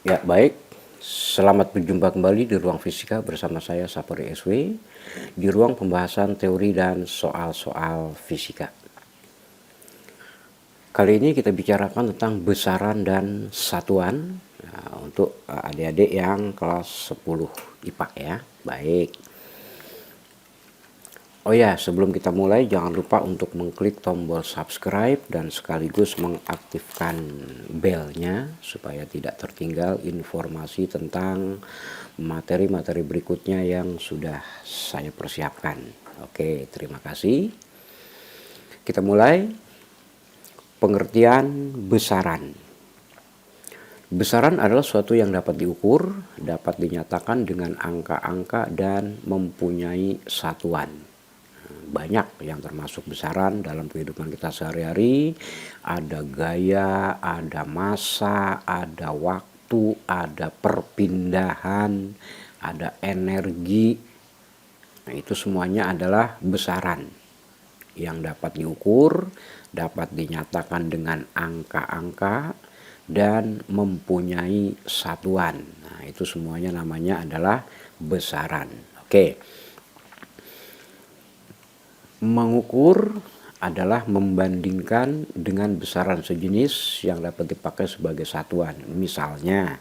Ya, baik. Selamat berjumpa kembali di ruang fisika bersama saya Sapori SW di ruang pembahasan teori dan soal-soal fisika. Kali ini kita bicarakan tentang besaran dan satuan. Nah, untuk adik-adik yang kelas 10 IPA ya. Baik. Oh ya, sebelum kita mulai jangan lupa untuk mengklik tombol subscribe dan sekaligus mengaktifkan belnya supaya tidak tertinggal informasi tentang materi-materi berikutnya yang sudah saya persiapkan. Oke, terima kasih. Kita mulai. Pengertian besaran. Besaran adalah suatu yang dapat diukur, dapat dinyatakan dengan angka-angka dan mempunyai satuan. Banyak yang termasuk besaran dalam kehidupan kita sehari-hari. Ada gaya, ada massa, ada waktu, ada perpindahan, ada energi. Nah, itu semuanya adalah besaran yang dapat diukur, dapat dinyatakan dengan angka-angka, dan mempunyai satuan. Nah, itu semuanya namanya adalah besaran. Oke. Mengukur adalah membandingkan dengan besaran sejenis yang dapat dipakai sebagai satuan. Misalnya,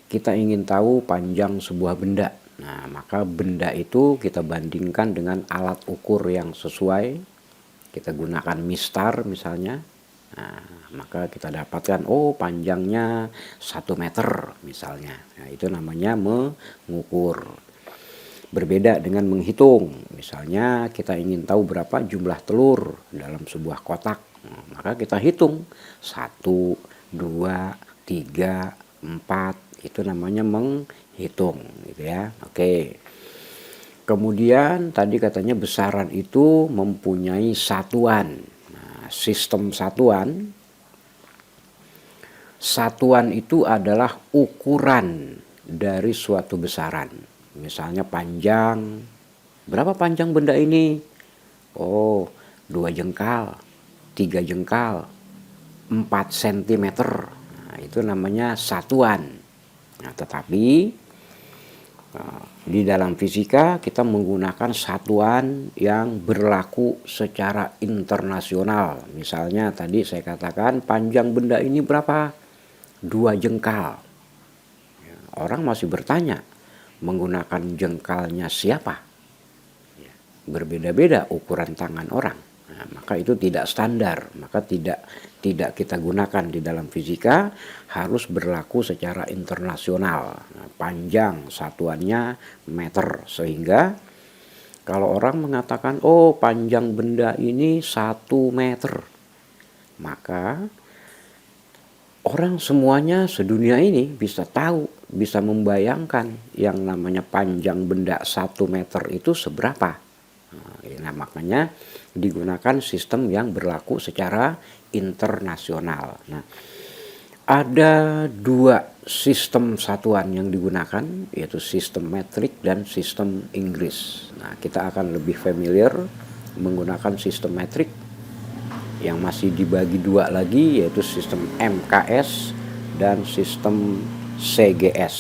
kita ingin tahu panjang sebuah benda. Nah, maka benda itu kita bandingkan dengan alat ukur yang sesuai. Kita gunakan mistar misalnya. Nah, maka kita dapatkan, oh panjangnya 1 meter misalnya. Nah, itu namanya mengukur. Berbeda dengan menghitung. Misalnya kita ingin tahu berapa jumlah telur dalam sebuah kotak. Nah, maka kita hitung 1, 2, 3, 4. Itu namanya menghitung gitu ya. Oke. Kemudian tadi katanya besaran itu mempunyai satuan. Nah, sistem satuan. Satuan itu adalah ukuran dari suatu besaran. Misalnya panjang. Berapa panjang benda ini? Oh, 2 jengkal, 3 jengkal, 4 cm. Nah, itu namanya satuan. Nah, tetapi di dalam fisika kita menggunakan satuan yang berlaku secara internasional. Misalnya tadi saya katakan panjang benda ini berapa? 2 jengkal. Orang masih bertanya, menggunakan jengkalnya siapa? Berbeda-beda ukuran tangan orang. Nah, maka itu tidak standar, maka tidak kita gunakan di dalam fisika, harus berlaku secara internasional. Nah, panjang satuannya meter, sehingga kalau orang mengatakan, oh panjang benda ini 1 meter, maka orang semuanya sedunia ini bisa tahu, bisa membayangkan yang namanya panjang benda 1 meter itu seberapa. Nah, makanya digunakan sistem yang berlaku secara internasional. Nah, ada 2 sistem satuan yang digunakan, yaitu sistem metrik dan sistem Inggris. Nah, kita akan lebih familiar menggunakan sistem metrik yang masih dibagi 2 lagi, yaitu sistem MKS dan sistem CGS.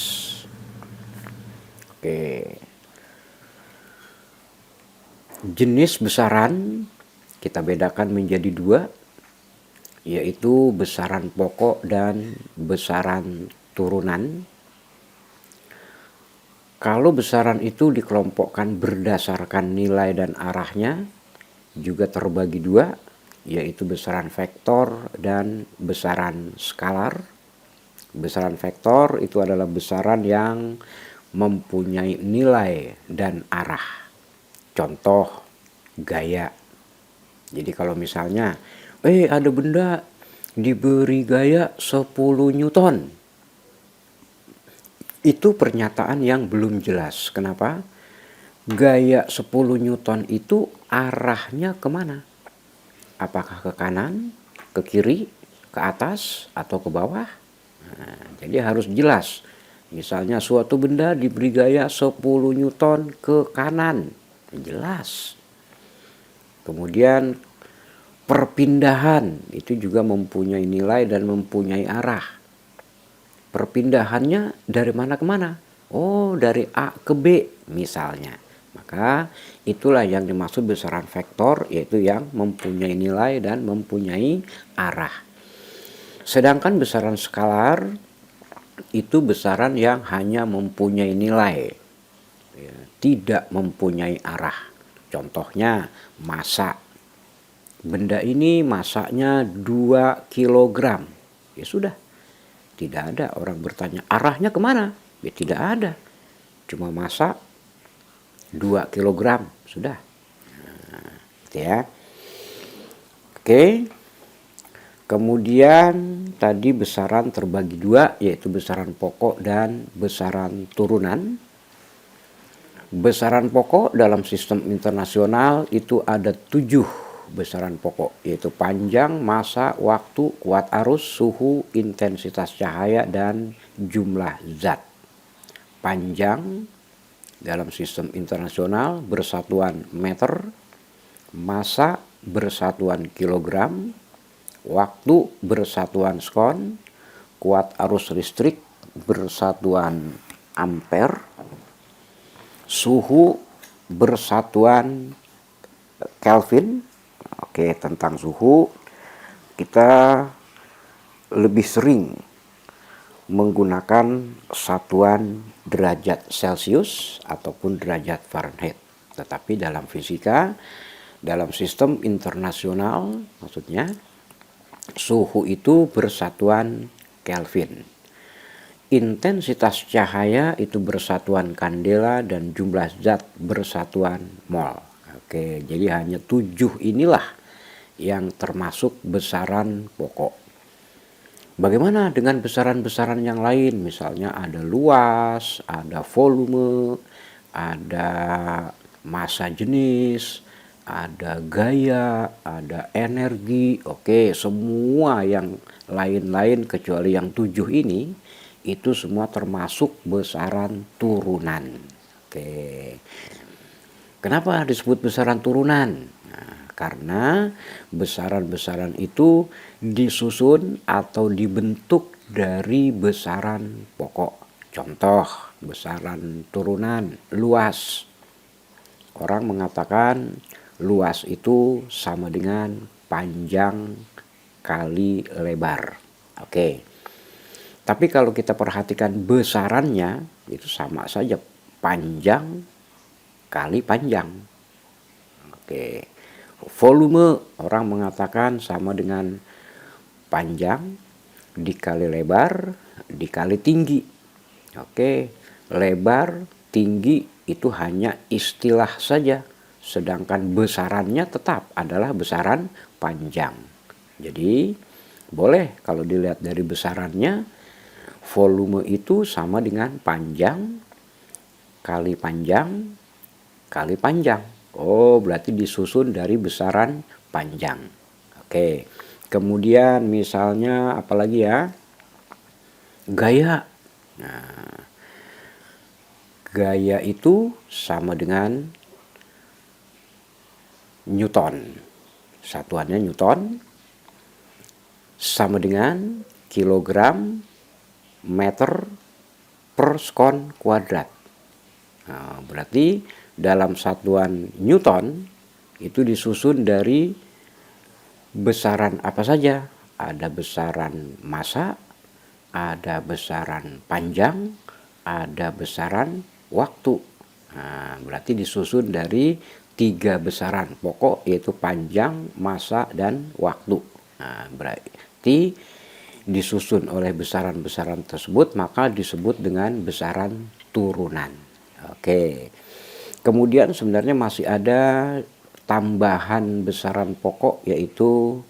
Oke. Jenis besaran kita bedakan menjadi 2, yaitu besaran pokok dan besaran turunan. Kalau besaran itu dikelompokkan berdasarkan nilai dan arahnya, juga terbagi 2, yaitu besaran vektor dan besaran skalar. Besaran vektor itu adalah besaran yang mempunyai nilai dan arah. Contoh, gaya. Jadi kalau misalnya, ada benda diberi gaya 10 Newton. Itu pernyataan yang belum jelas. Kenapa? Gaya 10 Newton itu arahnya kemana? Apakah ke kanan, ke kiri, ke atas, atau ke bawah? Nah, jadi harus jelas. Misalnya suatu benda diberi gaya 10 Newton ke kanan. Jelas. Kemudian perpindahan itu juga mempunyai nilai dan mempunyai arah. perpindahannya dari mana ke mana? Oh, dari A ke B misalnya. Maka itulah yang dimaksud besaran vektor, yaitu yang mempunyai nilai dan mempunyai arah. Sedangkan besaran skalar itu besaran yang hanya mempunyai nilai, ya, tidak mempunyai arah. Contohnya massa. Benda ini massanya 2 kilogram. Ya sudah, tidak ada orang bertanya arahnya kemana. Ya tidak ada, cuma massa 2 kilogram, sudah. Nah, gitu ya. Oke. Kemudian tadi besaran terbagi dua, yaitu besaran pokok dan besaran turunan. Besaran pokok dalam sistem internasional itu ada 7 besaran pokok, yaitu panjang, massa, waktu, kuat arus, suhu, intensitas cahaya, dan jumlah zat. Panjang dalam sistem internasional bersatuan meter, massa bersatuan kilogram, waktu bersatuan skon, kuat arus listrik bersatuan ampere, suhu bersatuan Kelvin. Oke, tentang suhu kita lebih sering menggunakan satuan derajat Celcius ataupun derajat Fahrenheit. Tetapi dalam fisika, dalam sistem internasional, maksudnya suhu itu bersatuan Kelvin. Intensitas cahaya itu bersatuan kandela dan jumlah zat bersatuan mol. Oke, jadi hanya 7 inilah yang termasuk besaran pokok. Bagaimana dengan besaran-besaran yang lain? Misalnya ada luas, ada volume, ada massa jenis, ada gaya, ada energi. Oke, semua yang lain-lain kecuali yang 7 ini, itu semua termasuk besaran turunan. Oke. Kenapa disebut besaran turunan? Nah, karena besaran-besaran itu disusun atau dibentuk dari besaran pokok. Contoh, besaran turunan luas. Orang mengatakan luas itu sama dengan panjang kali lebar. Oke. Tapi kalau kita perhatikan besarannya, itu sama saja, panjang kali panjang. Oke. Volume orang mengatakan sama dengan panjang dikali lebar dikali tinggi. Oke. Lebar, tinggi itu hanya istilah saja, sedangkan besarannya tetap adalah besaran panjang. Jadi boleh kalau dilihat dari besarannya, volume itu sama dengan panjang kali panjang kali panjang. Oh, berarti disusun dari besaran panjang. Oke. Kemudian misalnya apalagi ya? Gaya. Nah, gaya itu sama dengan Newton. Satuannya Newton sama dengan kilogram meter per skon kuadrat. Nah, berarti dalam satuan Newton itu disusun dari besaran apa saja? Ada besaran massa, ada besaran panjang, ada besaran waktu. Nah, berarti disusun dari 3 besaran pokok, yaitu panjang, massa, dan waktu. Nah, berarti disusun oleh besaran-besaran tersebut, maka disebut dengan besaran turunan. Oke. Kemudian sebenarnya masih ada tambahan besaran pokok, yaitu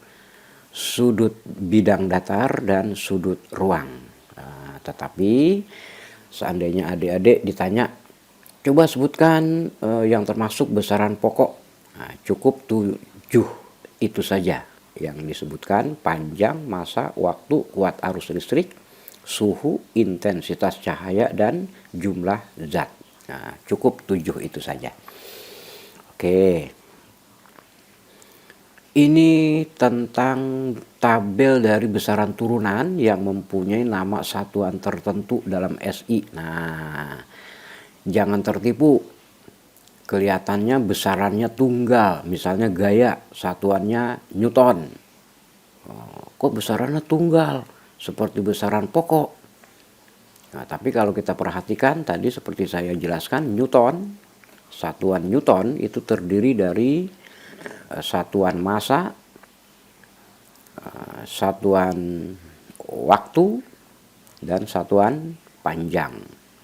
sudut bidang datar dan sudut ruang. Nah, tetapi seandainya adik-adik ditanya, coba sebutkan yang termasuk besaran pokok. Nah, cukup 7 itu saja yang disebutkan: panjang, massa, waktu, kuat arus listrik, suhu, intensitas cahaya, dan jumlah zat. Nah, cukup 7 itu saja. Oke. Ini tentang tabel dari besaran turunan yang mempunyai nama satuan tertentu dalam SI. Nah, jangan tertipu. Kelihatannya besarannya tunggal, misalnya gaya, satuannya Newton. Kok besarannya tunggal, seperti besaran pokok. Nah, tapi kalau kita perhatikan tadi seperti saya jelaskan, Newton, satuan Newton itu terdiri dari satuan massa, satuan waktu, dan satuan panjang.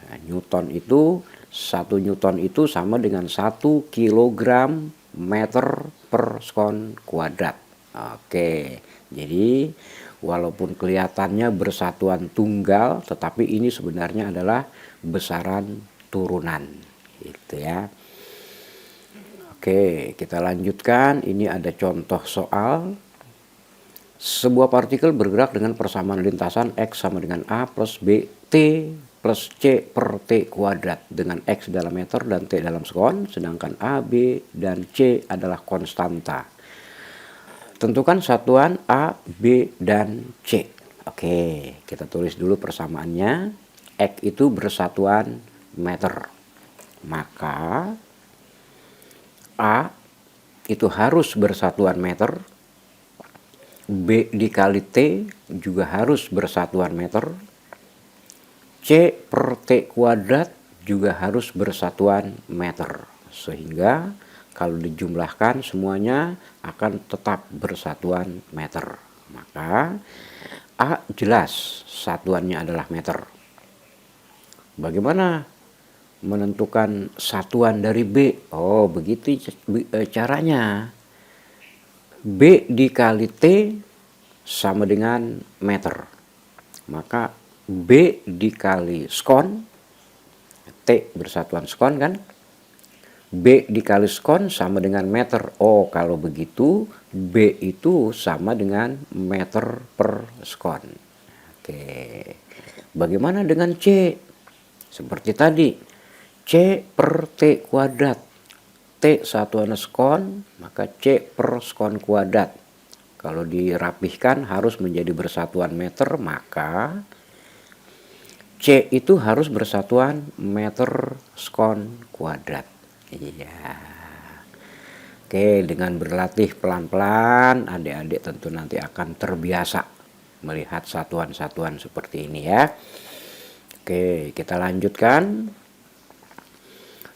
Nah, Newton itu 1 Newton itu sama dengan 1 kilogram meter per sekon kuadrat. Oke, jadi walaupun kelihatannya bersatuan tunggal, tetapi ini sebenarnya adalah besaran turunan, gitu ya. Oke, kita lanjutkan. Ini ada contoh soal. Sebuah partikel bergerak dengan persamaan lintasan X sama dengan A plus B T plus C per T kuadrat dengan X dalam meter dan T dalam sekon, sedangkan A, B, dan C adalah konstanta. Tentukan satuan A, B, dan C. Oke, kita tulis dulu persamaannya. X itu bersatuan meter. Maka A itu harus bersatuan meter. B dikali T juga harus bersatuan meter. C per T kuadrat juga harus bersatuan meter. Sehingga kalau dijumlahkan semuanya akan tetap bersatuan meter. Maka A jelas satuannya adalah meter. Bagaimana menentukan satuan dari B? Oh, begitu caranya. B dikali T sama dengan meter. Maka B dikali skon, T bersatuan skon kan? B dikali skon sama dengan meter. Oh, kalau begitu B itu sama dengan meter per skon. Oke. Bagaimana dengan C? Seperti tadi. C per T kuadrat. T satuan skon, maka C per skon kuadrat. Kalau dirapihkan harus menjadi bersatuan meter, maka C itu harus bersatuan meter skon kuadrat. Iya. Oke, dengan berlatih pelan-pelan, adik-adik tentu nanti akan terbiasa melihat satuan-satuan seperti ini ya. Oke, kita lanjutkan.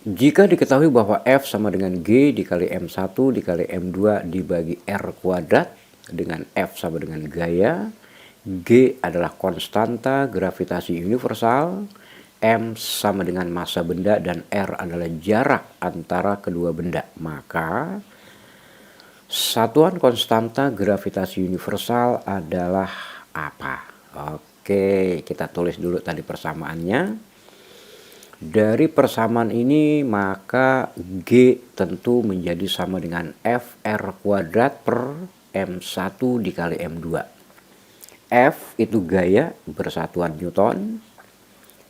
Jika diketahui bahwa F sama dengan G dikali M1 dikali M2 dibagi R kuadrat dengan F sama dengan gaya, G adalah konstanta gravitasi universal, M sama dengan massa benda, dan R adalah jarak antara kedua benda. Maka satuan konstanta gravitasi universal adalah apa? Oke, kita tulis dulu tadi persamaannya. Dari persamaan ini maka G tentu menjadi sama dengan FR kuadrat per M1 dikali M2. F itu gaya bersatuan Newton.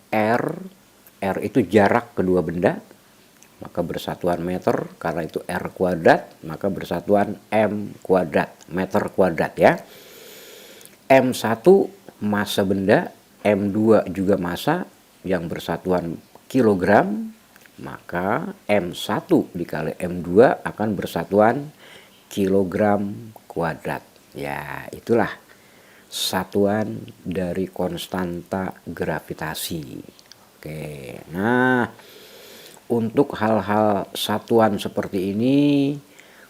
R itu jarak kedua benda, maka bersatuan meter. Karena itu R kuadrat, maka bersatuan M kuadrat, meter kuadrat ya. M1 massa benda, M2 juga massa yang bersatuan kilogram, maka M1 dikali M2 akan bersatuan kilogram kuadrat. Ya, itulah satuan dari konstanta gravitasi. Oke, nah untuk hal-hal satuan seperti ini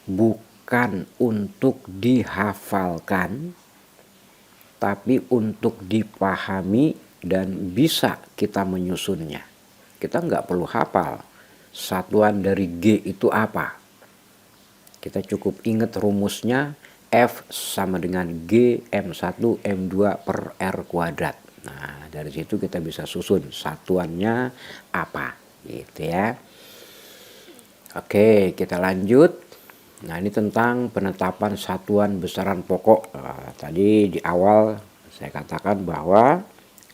bukan untuk dihafalkan, tapi untuk dipahami dan bisa kita menyusunnya. Kita nggak perlu hafal satuan dari G itu apa. Kita cukup ingat rumusnya F sama dengan G M1 M2 per R kuadrat. Nah, dari situ kita bisa susun satuannya apa, gitu ya. Oke, kita lanjut. Nah, ini tentang penetapan satuan besaran pokok. Tadi di awal saya katakan bahwa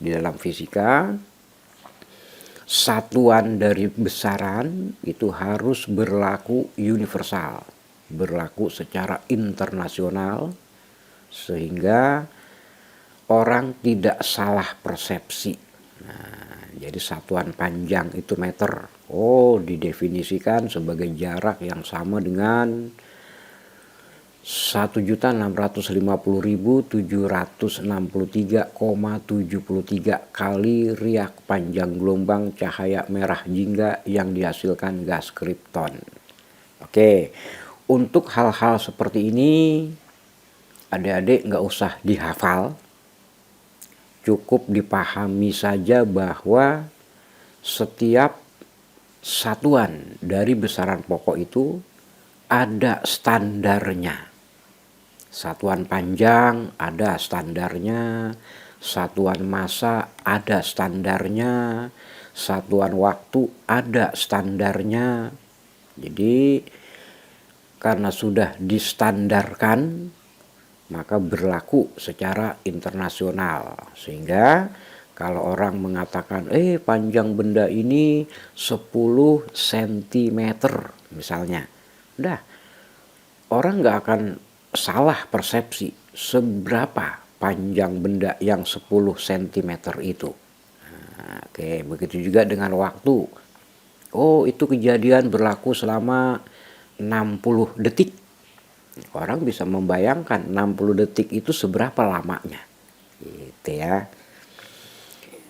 di dalam fisika satuan dari besaran itu harus berlaku universal. berlaku secara internasional sehingga orang tidak salah persepsi. Nah, jadi satuan panjang itu meter. Oh, didefinisikan sebagai jarak yang sama dengan 1.650.763,73 kali riak panjang gelombang cahaya merah jingga yang dihasilkan gas kripton. Oke, untuk hal-hal seperti ini adik-adik nggak usah dihafal, cukup dipahami saja bahwa setiap satuan dari besaran pokok itu ada standarnya. Satuan panjang ada standarnya, satuan massa ada standarnya, satuan waktu ada standarnya. Jadi karena sudah distandarkan, maka berlaku secara internasional. Sehingga kalau orang mengatakan panjang benda ini 10 cm misalnya, udah orang nggak akan salah persepsi seberapa panjang benda yang 10 cm itu. Nah, oke, begitu juga dengan waktu. Oh, itu kejadian berlaku selama 60 detik. Orang bisa membayangkan 60 detik itu seberapa lamanya. Gitu ya.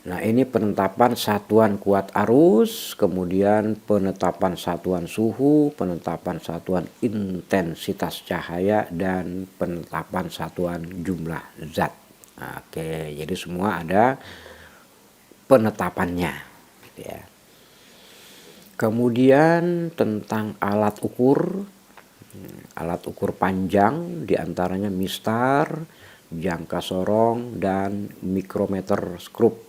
Nah, ini penetapan satuan kuat arus, kemudian penetapan satuan suhu, penetapan satuan intensitas cahaya, dan penetapan satuan jumlah zat. Oke, jadi semua ada penetapannya. Gitu ya. Kemudian tentang alat ukur panjang diantaranya mistar, jangka sorong, dan mikrometer skrup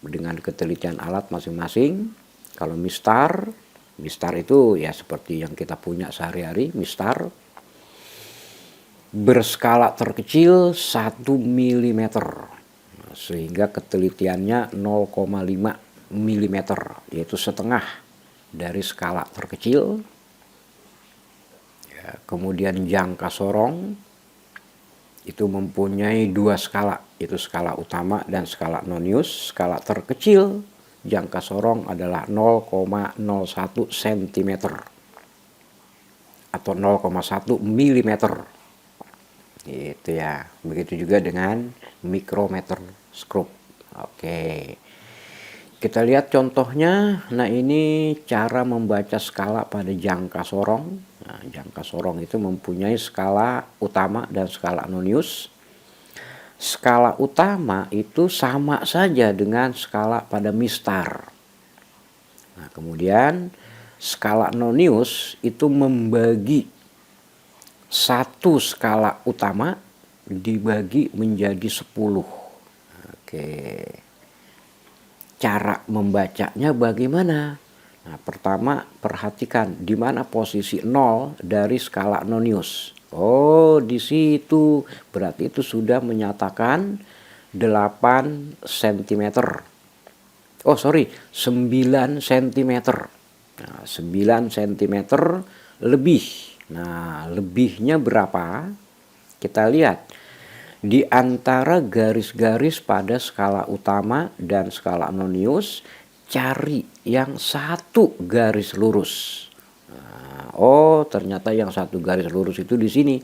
dengan ketelitian alat masing-masing. Kalau mistar itu ya seperti yang kita punya sehari-hari, mistar berskala terkecil 1 mm sehingga ketelitiannya 0,5 mm, yaitu setengah dari skala terkecil. Ya, kemudian jangka sorong itu mempunyai 2 skala, yaitu skala utama dan skala nonius. Skala terkecil jangka sorong adalah 0,01 cm atau 0,1 mm. Gitu ya. Begitu juga dengan mikrometer skrup. Oke. Kita lihat contohnya. Nah, ini cara membaca skala pada jangka sorong. Nah, jangka sorong itu mempunyai skala utama dan skala nonius. Skala utama itu sama saja dengan skala pada mistar. Nah, kemudian skala nonius itu membagi satu skala utama dibagi menjadi 10. Oke. Cara membacanya bagaimana? Nah, pertama perhatikan di mana posisi 0 dari skala nonius. Oh, di situ berarti itu sudah menyatakan 8 cm. Oh, sorry, 9 cm. Nah, 9 cm lebih. Nah, lebihnya berapa? Kita lihat. Di antara garis-garis pada skala utama dan skala nonius, cari yang satu garis lurus. Nah, oh, ternyata yang satu garis lurus itu di sini.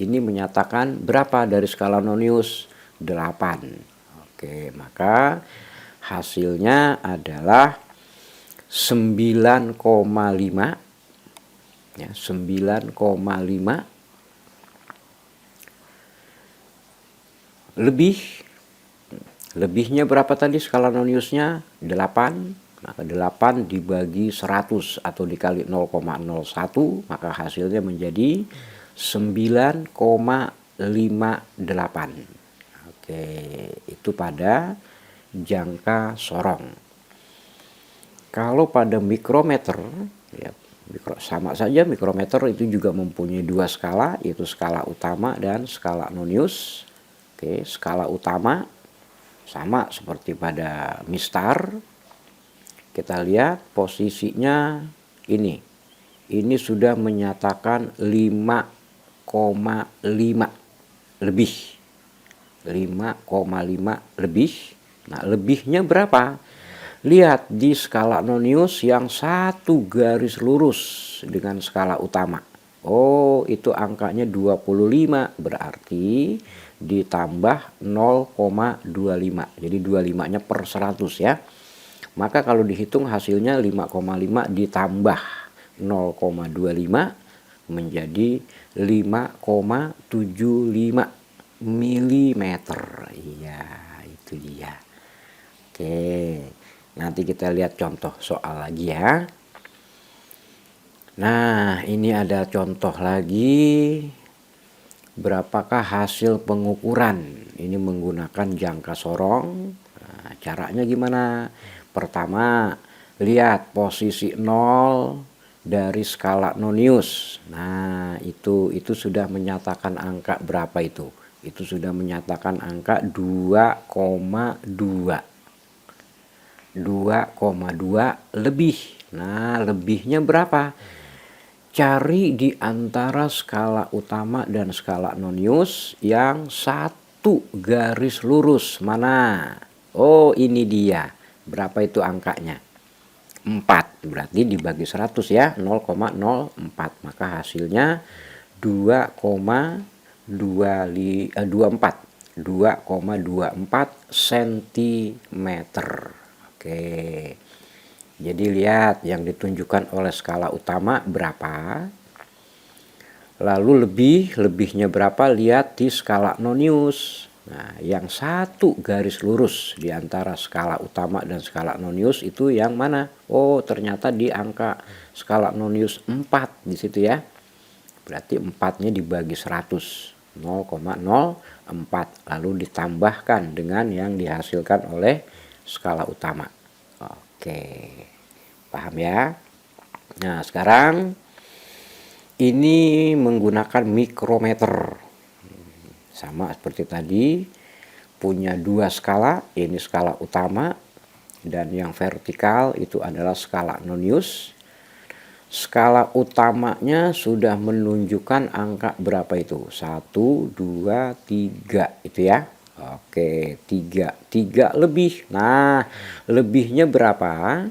Ini menyatakan berapa dari skala nonius? 8. Oke, maka hasilnya adalah 9,5 ya, 9,5 lebihnya berapa tadi skala noniusnya? 8. Maka 8 dibagi 100 atau dikali 0,01, maka hasilnya menjadi 9,58. Oke, itu pada jangka sorong. Kalau pada mikrometer ya, sama saja, mikrometer itu juga mempunyai 2 skala, yaitu skala utama dan skala nonius. Oke, skala utama sama seperti pada mistar. Kita lihat posisinya ini. ini sudah menyatakan 5,5 lebih. 5,5 lebih. Nah, lebihnya berapa? Lihat di skala nonius yang satu garis lurus dengan skala utama. Oh, itu angkanya 25, berarti ditambah 0,25. Jadi 25-nya per 100 ya. Maka kalau dihitung hasilnya 5,5 ditambah 0,25 menjadi 5,75 milimeter. Iya, itu dia. Oke, nanti kita lihat contoh soal lagi ya. Nah, ini ada contoh lagi. Berapakah hasil pengukuran? Ini menggunakan jangka sorong. Nah, caranya gimana? Pertama, lihat posisi 0 dari skala nonius. Nah, itu sudah menyatakan angka berapa itu? Itu sudah menyatakan angka 2,2. 2,2 lebih. Nah, lebihnya berapa? Cari di antara skala utama dan skala nonius yang satu garis lurus. Mana? Oh, ini dia. Berapa itu angkanya? 4. Berarti dibagi 100 ya, 0,04. Maka hasilnya 2,24 cm. Oke. Jadi lihat yang ditunjukkan oleh skala utama berapa. Lalu lebihnya berapa, lihat di skala nonius. Nah, yang satu garis lurus di antara skala utama dan skala nonius itu yang mana? Oh, ternyata di angka skala nonius 4 di situ ya. Berarti 4-nya dibagi 100, 0,04. Lalu ditambahkan dengan yang dihasilkan oleh skala utama. Oke, paham ya? Nah, sekarang ini menggunakan mikrometer. Sama seperti tadi, punya dua skala. Ini skala utama dan yang vertikal itu adalah skala nonius. Skala utamanya sudah menunjukkan angka berapa itu? 1, 2, 3 itu ya. Oke, 3 lebih. Nah, lebihnya berapa?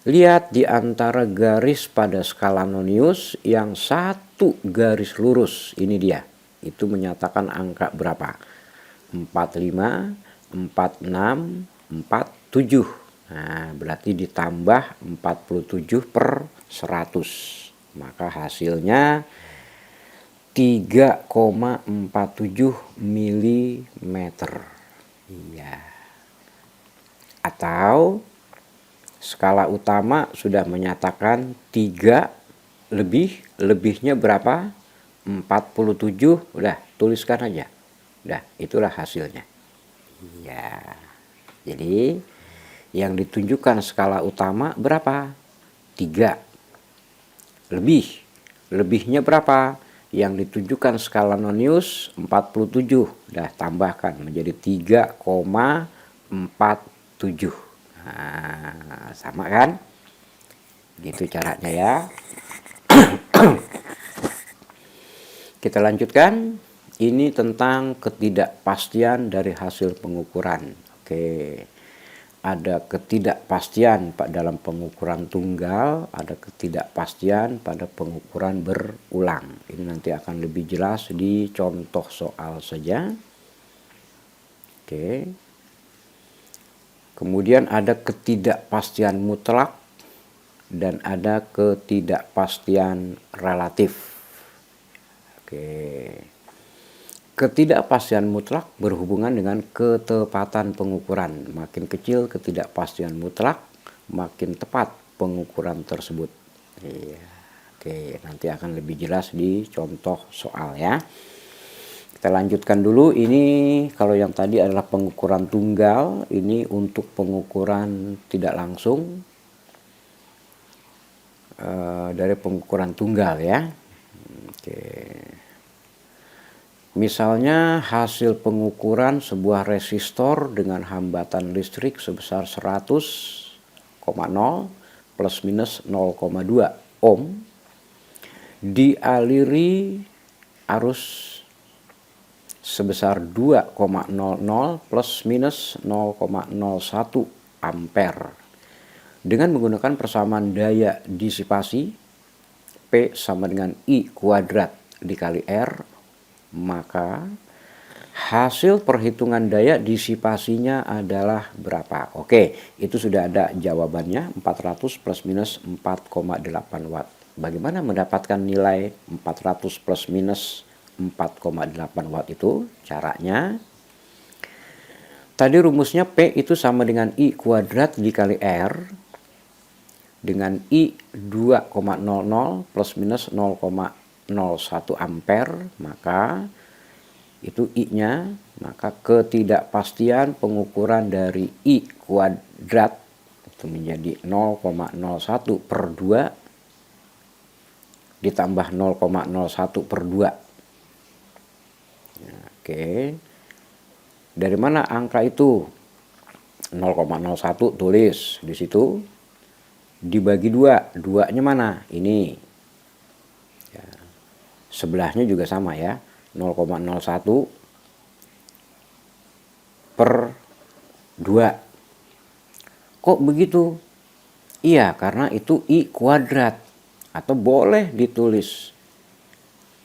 Lihat di antara garis pada skala nonius yang satu garis lurus. Ini dia. Itu menyatakan angka berapa? 45, 46, 47. Nah, berarti ditambah 47 per 100. Maka hasilnya 3,47 milimeter. Iya. Atau skala utama sudah menyatakan 3 lebih. Lebihnya berapa? 47. Udah, tuliskan aja. Udah, itulah hasilnya. Iya. Jadi yang ditunjukkan skala utama berapa? 3. Lebihnya berapa? Yang ditunjukkan skala nonius 47. Udah, tambahkan menjadi 3,47. Nah, sama kan? Gitu caranya ya. Kita lanjutkan. Ini tentang ketidakpastian dari hasil pengukuran. Oke. Ada ketidakpastian dalam pengukuran tunggal, ada ketidakpastian pada pengukuran berulang. Ini nanti akan lebih jelas di contoh soal saja. Oke. Kemudian ada ketidakpastian mutlak dan ada ketidakpastian relatif. Oke. Ketidakpastian mutlak berhubungan dengan ketepatan pengukuran. Makin kecil ketidakpastian mutlak, makin tepat pengukuran tersebut. Iya. Oke, nanti akan lebih jelas di contoh soal ya. Kita lanjutkan dulu. Ini kalau yang tadi adalah pengukuran tunggal, ini untuk pengukuran tidak langsung dari pengukuran tunggal ya. Oke. Misalnya hasil pengukuran sebuah resistor dengan hambatan listrik sebesar 100,0 plus minus 0,2 ohm dialiri arus sebesar 2,00 plus minus 0,01 ampere dengan menggunakan persamaan daya disipasi P sama dengan I kuadrat dikali R, maka hasil perhitungan daya disipasinya adalah berapa? Oke, itu sudah ada jawabannya, 400 plus minus 4,8 watt. Bagaimana mendapatkan nilai 400 plus minus 4,8 watt itu? Caranya, tadi rumusnya P itu sama dengan I kuadrat dikali R dengan I 2,00 plus minus 0,01 ampere, maka itu I-nya, maka ketidakpastian pengukuran dari I kuadrat itu menjadi 0,01 per 2 ditambah 0,01 per 2. Ya, oke. Dari mana angka itu? 0,01 tulis di situ. Dibagi 2. 2-nya mana? Ini. Ya. Sebelahnya juga sama ya. 0,01 per 2. Kok begitu? Iya, karena itu I kuadrat. Atau boleh ditulis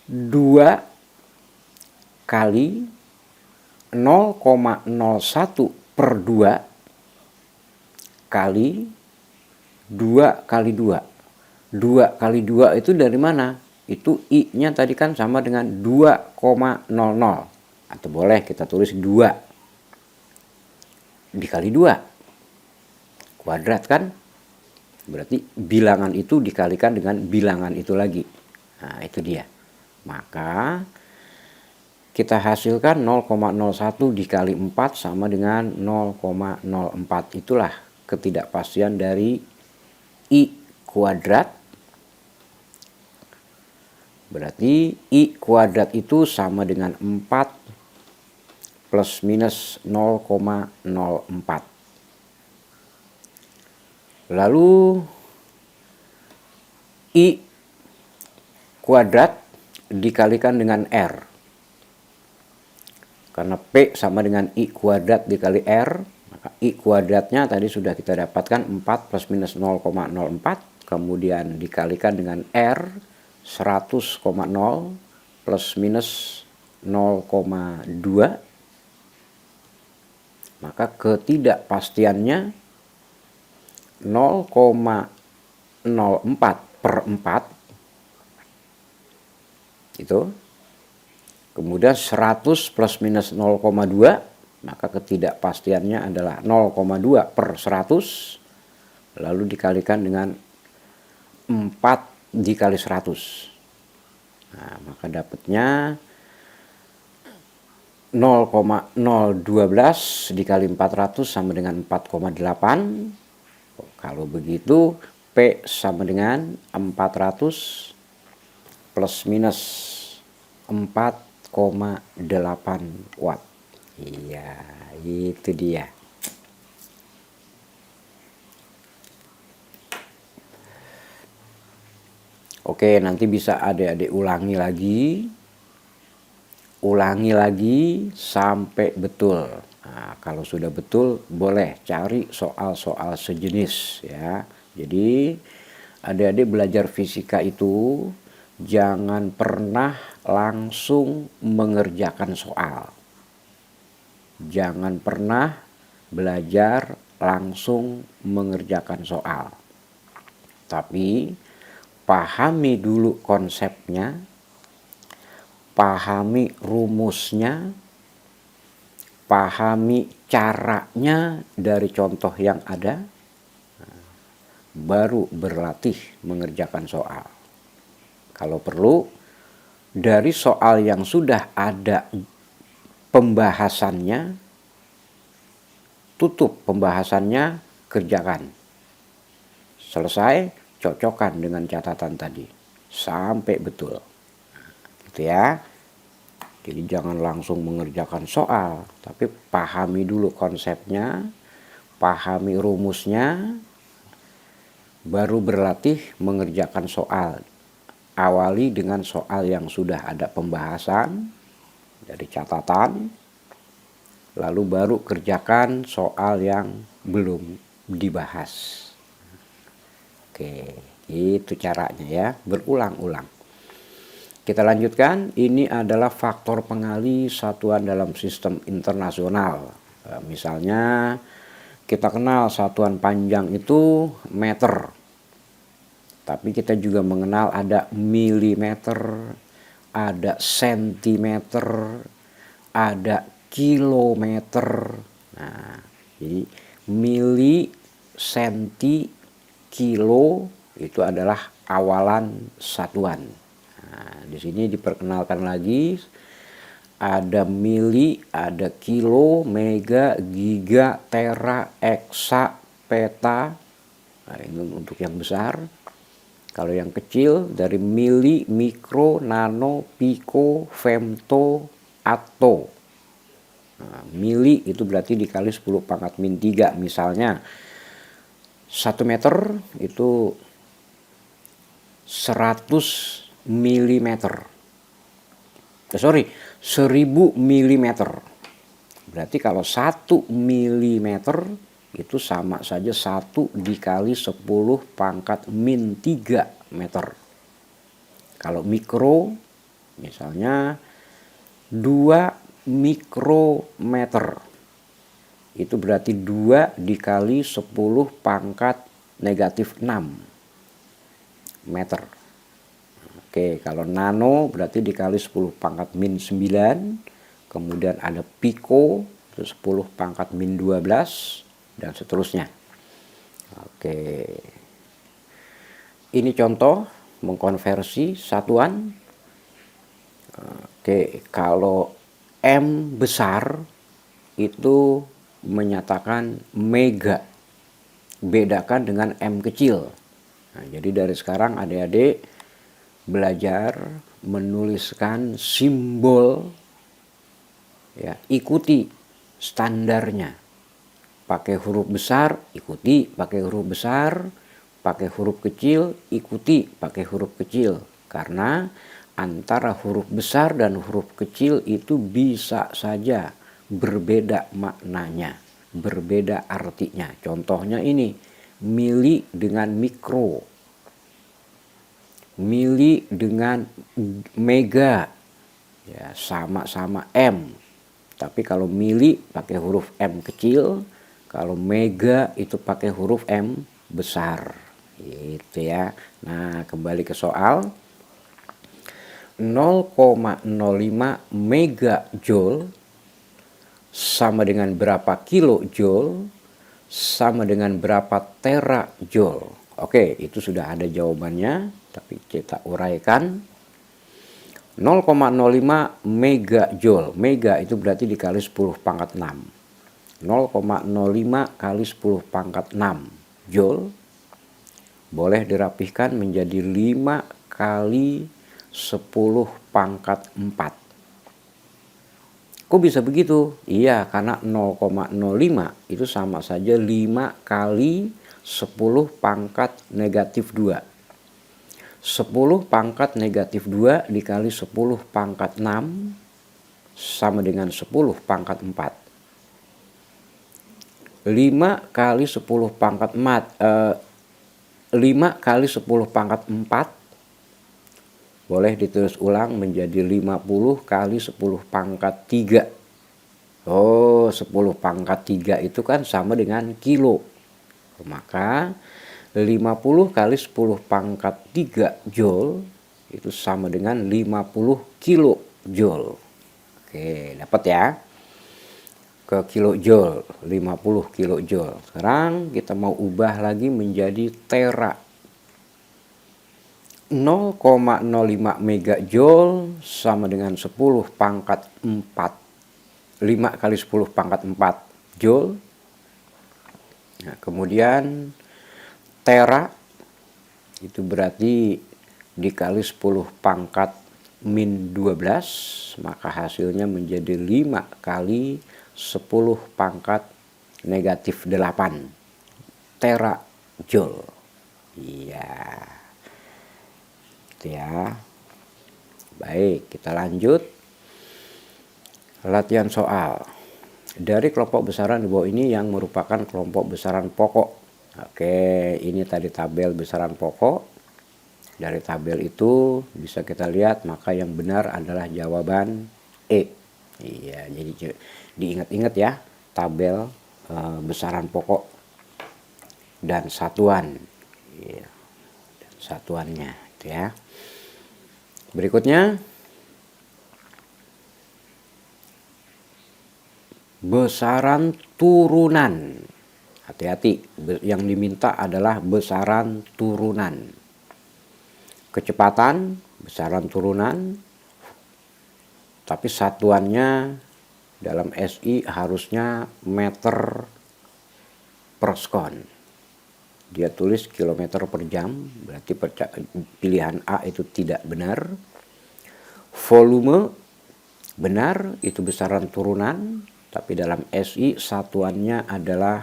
2 kali 0,01 per 2 kali 2 kali 2. 2 kali 2 itu dari mana? Itu I-nya tadi kan sama dengan 2,00. Atau boleh kita tulis 2 dikali 2. Kuadrat kan? Berarti bilangan itu dikalikan dengan bilangan itu lagi. Nah, itu dia. Maka kita hasilkan 0,01 dikali 4 sama dengan 0,04. Itulah ketidakpastian dari I kuadrat. Berarti I kuadrat itu sama dengan 4 plus minus 0,04. Lalu I kuadrat dikalikan dengan R. Karena P sama dengan I kuadrat dikali R, maka I kuadratnya tadi sudah kita dapatkan 4 plus minus 0,04. Kemudian dikalikan dengan R 100,0 plus minus 0,2. Maka ketidakpastiannya 0,04 per 4 itu. Kemudian 100 plus minus 0,2, maka ketidakpastiannya adalah 0,2 per 100, lalu dikalikan dengan 4 dikali 100. Nah, maka dapatnya 0,012 dikali 400 sama dengan 4,8. Kalau begitu P sama dengan 400 plus minus 4,8 watt. Iya, itu dia. Oke, nanti bisa adik-adik ulangi lagi sampai betul. Nah, kalau sudah betul boleh cari soal-soal sejenis ya. Jadi adik-adik belajar fisika itu jangan pernah langsung mengerjakan soal. Jangan pernah belajar langsung mengerjakan soal. Tapi pahami dulu konsepnya, pahami rumusnya, pahami caranya dari contoh yang ada, baru berlatih mengerjakan soal. Kalau perlu, dari soal yang sudah ada pembahasannya, tutup pembahasannya, kerjakan. Selesai, cocokkan dengan catatan tadi. Sampai betul. Gitu ya. Jadi jangan langsung mengerjakan soal, tapi pahami dulu konsepnya, pahami rumusnya, baru berlatih mengerjakan soal awali dengan soal yang sudah ada pembahasan dari catatan, lalu baru kerjakan soal yang belum dibahas. Oke, itu caranya ya, berulang-ulang. Kita lanjutkan, ini adalah faktor pengali satuan dalam sistem internasional. Misalnya kita kenal satuan panjang itu meter, tapi kita juga mengenal ada milimeter, ada sentimeter, ada kilometer. Nah, jadi mili, senti, kilo itu adalah awalan satuan. Nah, di sini diperkenalkan lagi ada mili, ada kilo, mega, giga, tera, eksa, peta. Nah, ini untuk yang besar. Kalau yang kecil dari mili, mikro, nano, piko, femto, atto. Nah, mili itu berarti dikali 10 pangkat min 3. Misalnya 1 meter itu 100 milimeter. 1000 milimeter. Berarti kalau 1 milimeter itu sama saja 1 dikali 10 pangkat min 3 meter. Kalau mikro misalnya 2 mikrometer. Itu berarti 2 dikali 10 pangkat negatif 6 meter. Oke, kalau nano berarti dikali 10 pangkat min 9. Kemudian ada piko, itu 10 pangkat min 12, dan seterusnya. Oke. Ini contoh mengkonversi satuan. Oke, kalau M besar itu menyatakan mega. Bedakan dengan M kecil. Nah, jadi dari sekarang adik-adik belajar menuliskan simbol, ya, ikuti standarnya. Pakai huruf besar, ikuti pakai huruf besar. Pakai huruf kecil, ikuti pakai huruf kecil. Karena antara huruf besar dan huruf kecil itu bisa saja berbeda maknanya, berbeda artinya. Contohnya ini, mili dengan mikro, mili dengan mega, ya sama-sama M. Tapi kalau mili pakai huruf M kecil, kalau mega itu pakai huruf M besar. Gitu ya. Nah, kembali ke soal. 0,05 megajoule sama dengan berapa kilojoule sama dengan berapa terajoule. Oke, itu sudah ada jawabannya, tapi kita uraikan. 0,05 megajoule. Mega itu berarti dikali 10 pangkat 6. 0,05 kali 10 pangkat 6 joule boleh dirapihkan menjadi 5 kali 10 pangkat 4. Kok bisa begitu? Iya, karena 0,05 itu sama saja 5 kali 10 pangkat negatif 2. 10 pangkat negatif 2 dikali 10 pangkat 6 sama dengan 10 pangkat 4. 5 kali 10 pangkat 5 kali 10 pangkat 4 boleh ditulis ulang menjadi 50 kali 10 pangkat 3. Oh, 10 pangkat 3 itu kan sama dengan kilo. Maka 50 kali 10 pangkat 3 joule itu sama dengan 50 kilojoule. Oke, dapat ya? Ke kilojoule, 50 kilojoule. Sekarang kita mau ubah lagi menjadi tera. 0,05 megajoule sama dengan 10 pangkat 4. 5 kali 10 pangkat 4 joule. Nah, kemudian tera itu berarti dikali 10 pangkat min 12, maka hasilnya menjadi 5 kali 10 pangkat negatif 8 terajoule. Iya. Gitu ya. Baik, kita lanjut. Latihan soal. Dari kelompok besaran di bawah ini yang merupakan kelompok besaran pokok. Oke, ini tadi tabel besaran pokok. Dari tabel itu bisa kita lihat maka yang benar adalah jawaban E. Iya, jadi diingat-ingat ya, tabel besaran pokok dan satuan. Iya, dan satuannya itu ya. Berikutnya besaran turunan. Hati-hati, yang diminta adalah besaran turunan. Kecepatan, besaran turunan, tapi satuannya dalam SI harusnya meter per sekon. Dia tulis kilometer per jam, berarti pilihan A itu tidak benar. Volume benar, itu besaran turunan, tapi dalam SI satuannya adalah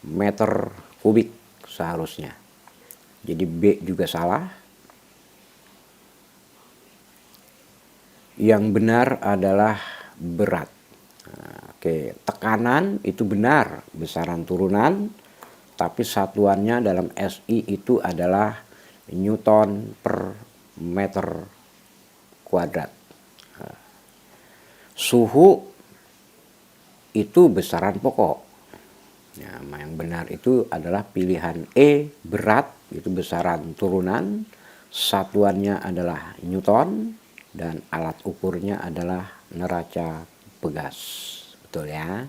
meter kubik seharusnya. Jadi B juga salah. Yang benar adalah berat. Nah, oke, tekanan itu benar, besaran turunan, tapi satuannya dalam SI itu adalah Newton per meter kuadrat. Nah, suhu itu besaran pokok. Ya, yang benar itu adalah pilihan E, berat, itu besaran turunan, satuannya adalah Newton, dan alat ukurnya adalah neraca pegas. Betul ya?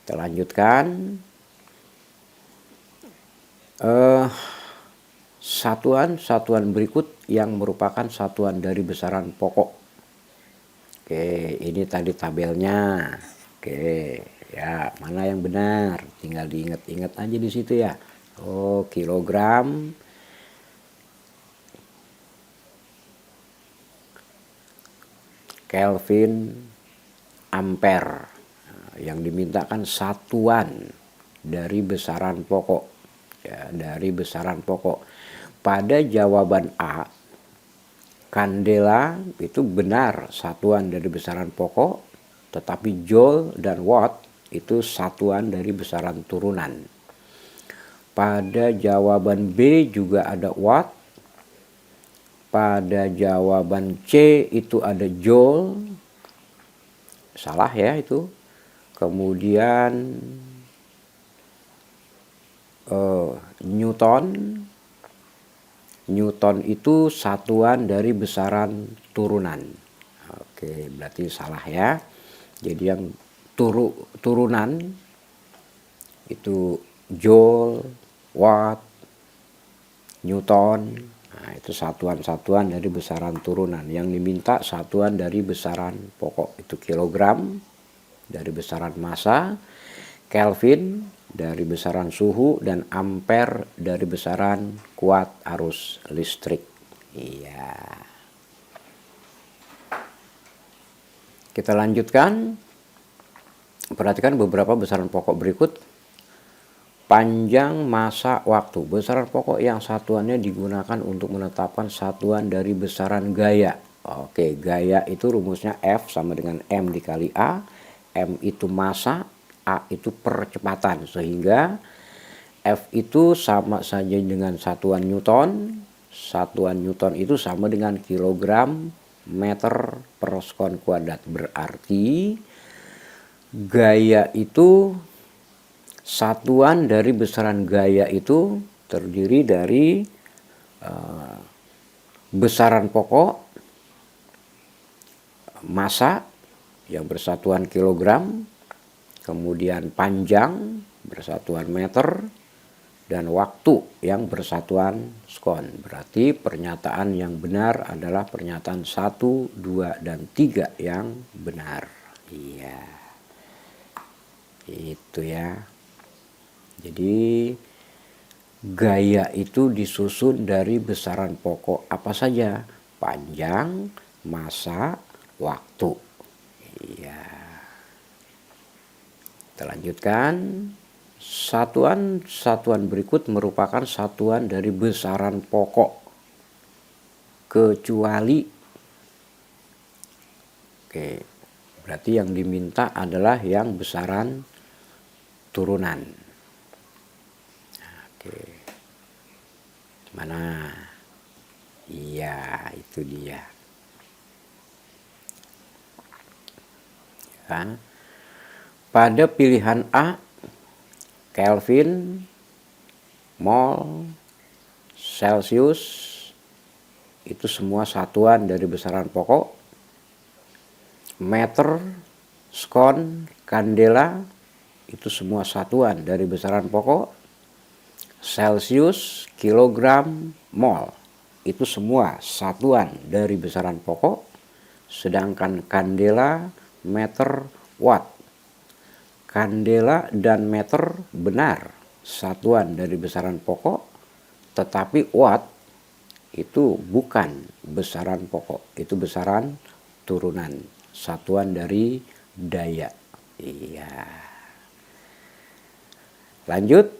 Kita lanjutkan. Satuan berikut yang merupakan satuan dari besaran pokok. Oke, ini tadi tabelnya. Oke. Ya, mana yang benar? Tinggal diingat-ingat aja di situ ya. Oh, kilogram, Kelvin, ampere. Nah, yang dimintakan satuan dari besaran pokok. Ya, dari besaran pokok. Pada jawaban A, kandela itu benar satuan dari besaran pokok, tetapi joule dan watt itu satuan dari besaran turunan. Pada jawaban B juga ada watt. Pada jawaban C itu ada joule. Salah ya itu. Kemudian Newton. Newton itu satuan dari besaran turunan. Oke, berarti salah ya. Jadi yang turunan itu joule, watt, Newton. Nah, itu satuan-satuan dari besaran turunan. Yang diminta satuan dari besaran pokok itu kilogram dari besaran massa, Kelvin dari besaran suhu, dan ampere dari besaran kuat arus listrik. Iya. Kita lanjutkan. Perhatikan beberapa besaran pokok berikut. Panjang masa waktu. Besaran pokok yang satuannya digunakan untuk menetapkan satuan dari besaran gaya. Oke, gaya itu rumusnya F sama dengan M dikali A. M itu massa, A itu percepatan. Sehingga F itu sama saja dengan satuan Newton. Satuan Newton itu sama dengan kilogram meter per sekon kuadrat. Berarti gaya itu, satuan dari besaran gaya itu terdiri dari besaran pokok, massa yang bersatuan kilogram, kemudian panjang bersatuan meter, dan waktu yang bersatuan sekon. Berarti pernyataan yang benar adalah pernyataan 1, 2, dan 3 yang benar. Iya. Itu ya. Jadi gaya itu disusun dari besaran pokok apa saja? Panjang, massa, waktu. Iya. Kita lanjutkan. Satuan berikut merupakan satuan dari besaran pokok kecuali, oke, berarti yang diminta adalah yang besaran turunan. Oke, mana? Iya, itu dia. Ya. Pada pilihan A, Kelvin, mol, Celsius, itu semua satuan dari besaran pokok. Meter, skon, kandela, itu semua satuan dari besaran pokok. Celsius, kilogram, mol, itu semua satuan dari besaran pokok. Sedangkan kandela, meter, watt. Kandela dan meter benar satuan dari besaran pokok, tetapi watt itu bukan besaran pokok, itu besaran turunan, satuan dari daya. Iya. Lanjut.